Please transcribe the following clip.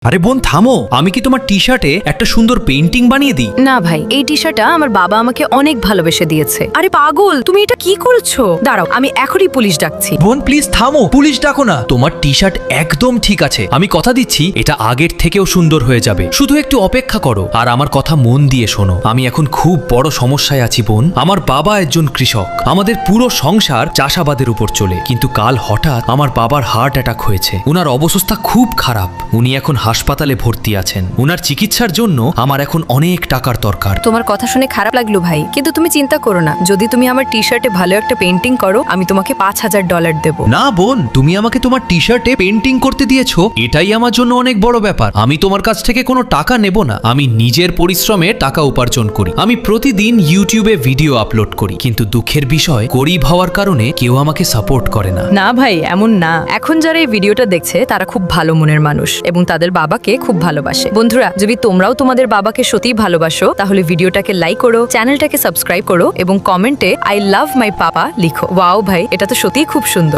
আরে বোন থামো, আমি কি তোমার টি শার্টে একটা সুন্দর পেইন্টিং বানিয়ে দিই? না ভাই, এই টি শার্টটা আমার বাবা আমাকে অনেক ভালোবেসে দিয়েছে। আরে পাগল, তুমি এটা কি করছো? দাঁড়াও, আমি এখনই পুলিশ ডাকছি। বোন প্লিজ থামো, পুলিশ ডাকো না। তোমার টি শার্ট একদম ঠিক আছে, আমি কথা দিচ্ছি এটা আগের থেকেও সুন্দর হয়ে যাবে। শুধু একটু অপেক্ষা করো আর আমার কথা মন দিয়ে শোনো। আমি এখন খুব বড় সমস্যায় আছি বোন। আমার বাবা একজন কৃষক, আমাদের পুরো সংসার চাষাবাদের উপর চলে। কিন্তু কাল হঠাৎ আমার বাবার হার্ট অ্যাটাক হয়েছে। উনার অবস্থা খুব খারাপ, উনি এখন হাসপাতালে ভর্তি আছেন। উনার চিকিৎসার জন্য আমার এখন অনেক টাকার দরকার। তোমার কথা শুনে খারাপ লাগলো ভাই, কিন্তু তুমি চিন্তা করো না, যদি তুমি আমার টি শার্টে ভালো একটা পেইন্টিং করো আমি তোমাকে $5,000 দেবো। না বোন, তুমি আমাকে তোমার টি শার্টে পেইন্টিং করতে দিয়েছো, এটাই আমার জন্য অনেক বড় ব্যাপার। আমি তোমার কাছ থেকে কোনো টাকা নেব না, আমি নিজের পরিশ্রমে টাকা উপার্জন করি। আমি প্রতিদিন ইউটিউবে ভিডিও আপলোড করি, কিন্তু দুঃখের বিষয় গরিব হওয়ার কারণে কেউ আমাকে সাপোর্ট করে না। না ভাই, এমন না। এখন যারা এই ভিডিওটা দেখছে তারা খুব ভালো মনের মানুষ এবং তাদের বাবাকে খুব ভালোবাসে। বন্ধুরা, যদি তোমরাও তোমাদের বাবাকে সত্যিই ভালোবাসো তাহলে ভিডিওটাকে লাইক করো, চ্যানেলটাকে সাবস্ক্রাইব করো এবং কমেন্টে আই লাভ মাই পাপা লিখো। ওয়াও ভাই, এটা তো সত্যিই খুব সুন্দর।